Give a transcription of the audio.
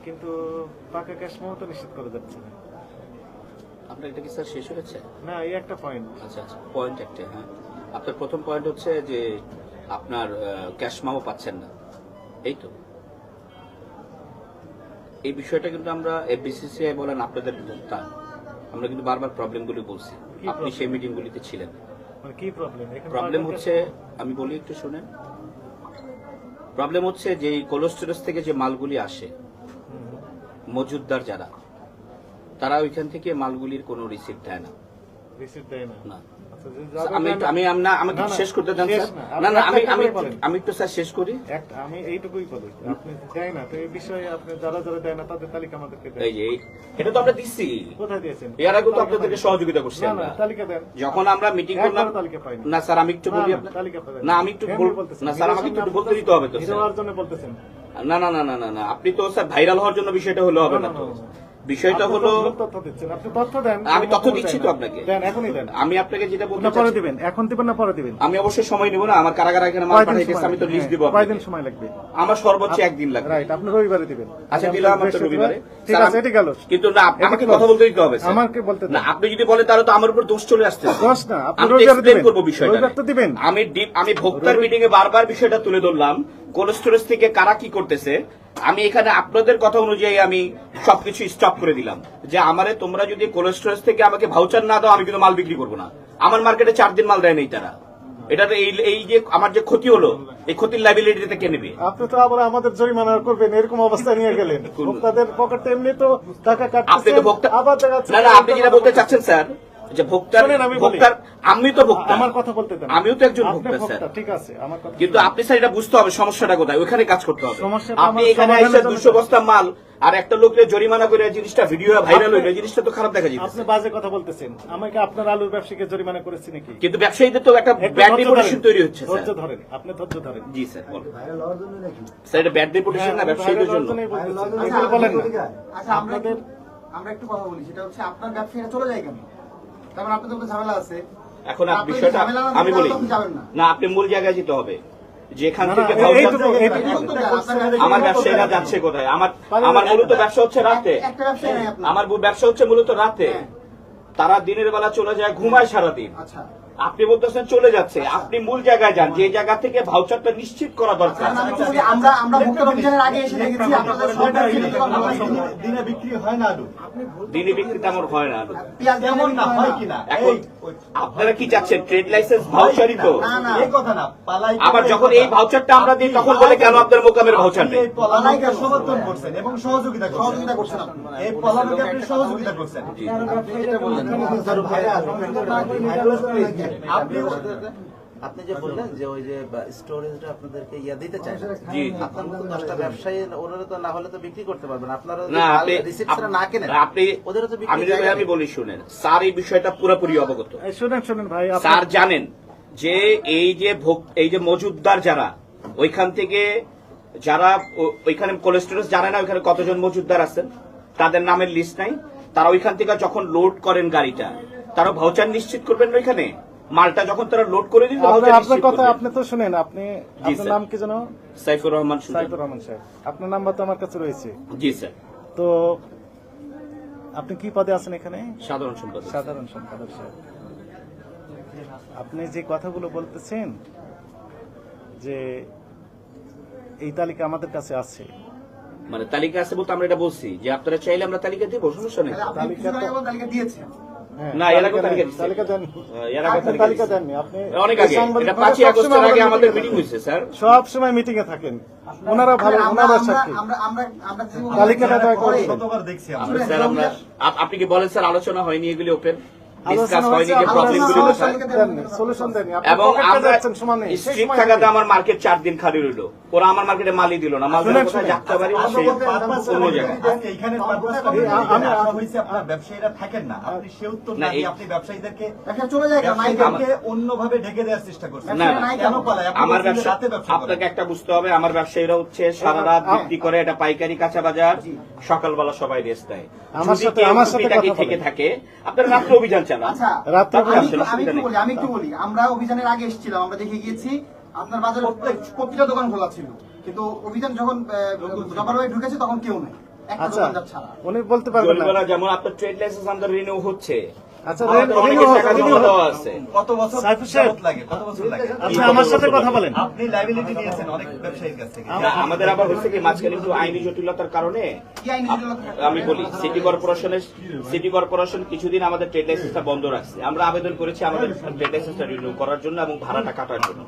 কিন্তু পাকা cash memo তো নিশ্চিত করা যাচ্ছে না। আপনার এটা কি স্যার শেষ হয়েছে? না, এই একটা পয়েন্ট। আচ্ছা আচ্ছা, পয়েন্ট একটা। হ্যাঁ, আপনার প্রথম পয়েন্ট হচ্ছে যে আপনার ক্যাশ মাও পাচ্ছেন না, এই তো। এই বিষয়টা কিন্তু আমরা এফবিসিসিআই বলেন আপনাদের ভোক্তা, আমরা কিন্তু বারবার প্রবলেমগুলি বলছি। কি আপনি problem? সেই মিটিংগুলিতে ছিলেন। মানে কি প্রবলেম? প্রবলেম হচ্ছে, আমি বলি একটু শুনেন। প্রবলেম হচ্ছে যে কোল্ড স্টোরেজ থেকে যে মালগুলি আসে, মজুদদার যারা, তারা ওইখান থেকে মালগুলির কোনো রিসিপ্ট দেয় না। রিসিপ্ট দেয় না? না। আচ্ছা, যাবে আমি না- আমি না, আমাকে না, শেষ করতে দেন শেষ স্যার। না। না না, আপনি আমি বলেন। আমি একটু স্যার শেষ করি। আমি এইটুকুই বলি, আপনি দেয় না তো এই বিষয়ে আপনি যারা যারা দেয় না তাদের তালিকা আমাদেরকে দেন। এই যে এটা তো আমরা দিচ্ছি, কোথায় দিয়েছেন? এর আগে তো আপনাদেরকে সহযোগিতা করছি না, আমরা। না, তালিকা দেন। যখন আমরা মিটিং করলাম, একবারও তালিকা পাইনি। না স্যার আমি একটু না, বলি না, আপনার। তালিকা পাবেন। না আমি একটু কেন বল- বলতেছেন? না স্যার আমাকে একটু বলতে দিতে হবে তো হিরো স্যার। হওয়ার জন্য বলতেছেন? না না না না না না, আপনি তো স্যার ভাইরাল হওয়ার জন্য বিষয়টা হলে হবে না তো। বিষয়টা আপনি হলো, তো ভুল তথ্য দিচ্ছেন। আপনি তথ্য দেন। আমি তথ্য দেন দিচ্ছি না। তো আপনাকে। দেন, এখনই দেন। আমি আপনাকে যেটা বলতে না, পরে চাচ্ছি, দিবেন। এখন দিবেন না পরে দিবেন? আমি অবশ্যই সময় নেব না। আমার কারাগার এখানে মাল কয়দিন পাঠাইতেছে, সময় আমি তো লাগবে? লিস্ট দিব হ্যাঁ, আপনাকে। কয়দিন সময় লাগবে? আমার সর্বোচ্চ একদিন লাগবে। রাইট, আপনি রবিবারে দিবেন। আচ্ছা দিলাম আমার তো রবিবারে। ঠিক স্যার, আছে, এটি গেল। কিন্তু না আমাকে কথা বলতে দিতে হবে স্যার। আমাকে বলতে দেন। না আপনি যদি বলেন তাহলে তো আমার উপর দোষ চলে আসছে। দোষ না, আপনি আমি রবিবারে এক্সপ্লেইন দিবেন। করব বিষয়টা। রবিবার তো দিবেন। আমি ভোক্তার মিটিং এ বারবার বিষয়টা তুলে ধরলাম, কোল্ড স্টোরেজ থেকে কারা কি করতেছে। আমি এখানে আপনাদের কথা অনুযায়ী আমি সবকিছু স্টপ করে দিলাম যে আমারে তোমরা যদি কোল্ড স্টোরেজ থেকে আমাকে ভাউচার না দাও, আমি কিন্তু মাল বিক্রি করবো না। আমার মার্কেটে 4 দিন মাল দেয় নেই তারা। এটা তো এই যে আমার যে ক্ষতি হলো, এই ক্ষতির লাইবিলিটিতে কে নেবে? আপনি তো আবার আমাদের জরিমানা করবেন এরকম অবস্থায় নিয়ে গেলেন। ভোক্তাদের পকেটে এমনি তো টাকা আপনি কাটতেছেন, তো ভোক্তা, আবার দেখা যাচ্ছে- না না আপনি যেটা বলতে চাচ্ছেন স্যার যে ভোক্তার, শোনেন, আমি বলি। ভোক্তার, আমি তো ভোক্তা, আমার কথা বলতে দেন। আমিও তো একজন আপনি ভোক্তা স্যার। ঠিক আছে, আমার কথা কিন্তু শুনুন। আপনি স্যার এটা বুঝতে হবে সমস্যাটা কোথায়, ওইখানে কাজ করতে হবে। সমস্যাটা আপনি আমার এখানে সমাধানের এসে জন্য- 200 বস্তা মাল আর একটা লোককে জরিমানা করে জিনিসটা ভিডিও ভাইরাল হইলো, এই জিনিসটা তো খারাপ দেখা আপনি যাচ্ছে। বাজে কথা বলতেছেন। আমাকে আপনার আলুর ব্যবসায়ীকে জরিমানা করেছি নাকি? কিন্তু ব্যবসায়ীদের তো একটা একটু ব্যাড ধৈর্য রেপুটেশন ধরেন। তৈরি হচ্ছে ধৈর্য স্যার। ধরেন, আপনি ধৈর্য ধরেন। জি স্যার বলুন। স্যার এটা ব্যাড রেপুটেশন না হ্যাঁ, ব্যবসায়ীদের জন্য। ভাইরাল হওয়ার জন্যই বলতেছি। আচ্ছা, এগুলো বলেন না। আচ্ছা, আপনাদের আমরা একটু কথা বলি, সেটা হচ্ছে আপনার ব্যবসায়ীরা চলে যায় কেন? তারপর আপনাদের তো ঝামেলা আছে। এখন আপনি যদি বিষয়টা ঝামেলা না আমি থাকেন, বলি, তখন যাবেন না। না আপনি মূল জায়গায় যেতে হবে, যেখান না, না, থেকে এইটুকু- ভাউচার- এইটুকু- আমার ব্যবসায়ীরা যাচ্ছে কোথায়? আমার মূলত ব্যবসা হচ্ছে রাতে। একটা ব্যবসায়ী নাই আপনার। আমার ব্যবসা হচ্ছে মূলত রাতে। হ্যাঁ। তারা দিনের বেলা চলে যায়, ঘুমায় সারাদিন। আচ্ছা, আপনি বলতেছেন চলে যাচ্ছে, আপনি মূল জায়গায় যান, যে জায়গা থেকে ভাউচারটা নিশ্চিত করা দরকার। কারণ আমি তো বলি, আমরা ভোক্তা অভিযানের আগে এসে দেখেছি আপনাদের সরকার দিনে বিক্রি হয় না আলু, দিনে বিক্রি তেমন হয় না। পেঁয়াজ তেমন না হয় কিনা এখন আপনারা কি চাচ্ছেন? ট্রেড লাইসেন্স ভাউচারই তো। না, না। এই কথা না, পালাই আবার যখন এই ভাউচারটা আমরা দিই তখন বলে কেন আপনার মোকামের ভাউচার নেই? এই পলায়নকে সমর্থন করছেন এবং সহযোগিতা সহযোগিতা করছেন আপনি। এই পলায়নকে আপনি সহযোগিতা করছেন। আপনি আপনি যে বললেন যে ওই যে স্টোরেজটা আপনাদেরকে দিতে চায় না। জি। আপনার মতো 10টা ব্যবসায়ী ওনারা তো না হলে তো বিক্রি করতে পারবেন। আপনারা না আপনি রিসিপ্ট ছাড়া না কেনেন, আপনি ওদেরও তো আমি বিক্রি আমি বলি শুনেন স্যার, এই বিষয়টা পুরোপুরি অবগত। এই শুনেন শুনেন ভাই, আপনি- স্যার জানেন যে এই যে মজুদদার যারা ওইখান থেকে যারা ওইখানে কোল্ড স্টোরেজ জানে না ওইখানে কতজন মজুদদার আছেন, তাদের নামের লিস্ট নাই। তারা ওইখান থেকে যখন লোড করেন গাড়িটা, তারা ভাউচার নিশ্চিত করবেন না ওইখানে মালটা যখন তারা লোড করে দিল। আপনার কথা আপনি তো শুনেন। আপনি আপনার স্যার। নাম কি জানো? সাইফুর রহমান সুজন। সাইফুর রহমান সাহেব। আপনার নাম্বার তো আমার কাছে রয়েছে। জি স্যার, তো আপনি কি পদে আছেন এখানে? সাধারণ সম্পাদক। সাধারণ সম্পাদক সাহেব। আপনি যে কথাগুলো বলতেছেন যে এই তালিকা আমাদের কাছে আছে, মানে তালিকা আছে বলতে আমরা এটা বলছি যে আপনারা চাইলে আমরা তালিকা দিব, সমস্যা নেই। তাহলে আপনি কিছুদিন আগে বলেন তালিকা দিয়েছেন। হ্যাঁ, না, এর আগেও তালিকা দিচ্ছে। তালিকা দেন। এর আগে আপনি তালিকা তালিকা দিচ্ছে। দেননি। আপনি অনেক আগে, সাংবাদিক এটা ভাবে 5 আগস্টের সবসময় আগে আমাদের মিটিংয়ে মিটিং থাকেন। হয়েছে স্যার। সব সময় মিটিং এ থাকেন। ওনারা ভালো, ওনারা সাক্ষী। তালিকাটা দয়া করে দিবেন। কতবার দেখছি আমরা। শুনেন, স্যার আমরা আপনি কি বলেন স্যার আলোচনা হয়নি, এগুলি ওপেন ডিসকাস আলোচনা হয়নি হয়েছে, যে প্রবলেমগুলি আলোচনা কোথায়? দেননি, সলিউশন দেননি। আপনি এবং পকেটে আমরা যাচ্ছেন সমানে। সেই স্ট্রিক্ট সময় থাকাতে দিবেন। আমার মার্কেট 4 দিন খালি রইলো। ওরা আমার মার্কেটে মালই দিল না, মাল দিল শুনেন, কোথায়? শুনেন। যাত্রাবাড়ি আমরা সেই বলতে purpose অন্য বলি, জায়গায়। আজকে এইখানে purpose টা আমি- বলি, আমি- আশা হয়েছে আপনার ব্যবসায়ীরা থাকেন না, আপনি সে উত্তর না, না দিয়ে এই- আপনি ব্যবসায়ীদেরকে ব্যবসা চলে যায় কেন? নাই কেন? ব্যবসায়ীদেরকে অন্যভাবে ঢেকে দেওয়ার চেষ্টা করছেন। না, নাই কেন কেন? পালায়? আপনি আমার বলছেন যে ব্যবসা, রাতে ব্যবসা আপনাকে করেন। একটা বুঝতে হবে, আমার ব্যবসায়ীরা হচ্ছে সারা রাত বিক্রি করে, এটা পাইকারি কাঁচা বাজার, সকালবেলা সবাই রেস্ট দেয়। আমার যদি সাথে- কেউ আমার সাথে টুকিটাকি কথা থেকে বলেন। থাকে, আপনারা রাত্রে অভিযান চালান। আচ্ছা, রাত্রে তারপরে আমি- আসেন, অসুবিধা নেই। আমি একটু বলি, আমরা অভিযানের আগে এসেছিলাম, আমরা দেখে গিয়েছি আপনার বাজারে প্রতিটা দোকান খোলা ছিল, কিন্তু অভিযান যখন জবারবাড়ি ঢুকেছে তখন কেউ নাই। একটা আচ্ছা দোকানদার ছাড়া। উনি বলতে পারবেন না। জরিমানা যেমন আপনার ট্রেড লাইসেন্স আমাদের রিনিউ হচ্ছে, আচ্ছা আমাদের অনেকের renew হোক, টাকা renew জমা হোক। দেওয়া আছে। কত বছর সাইফুল সাহেব। যাবত লাগে? কত বছর লাগে? আচ্ছা আমার সাথে কথা বলেন। আপনি লাইবিলিটি নিয়েছেন অনেক ব্যবসায়ীর কাছ থেকে। না, আমাদের আবার হচ্ছে কি মাঝখানে একটু আইনি জটিলতার কারণে কি আইনি জটিলতা থাকে? আমি বলি সিটি কর্পোরেশন কিছুদিন আমাদের ট্রেড লাইসেন্সটা বন্ধ রাখছে। আমরা আবেদন করেছি আমাদের ট্রেড লাইসেন্সটা রিনিউ করার জন্য এবং ভাড়াটা কাটার জন্য।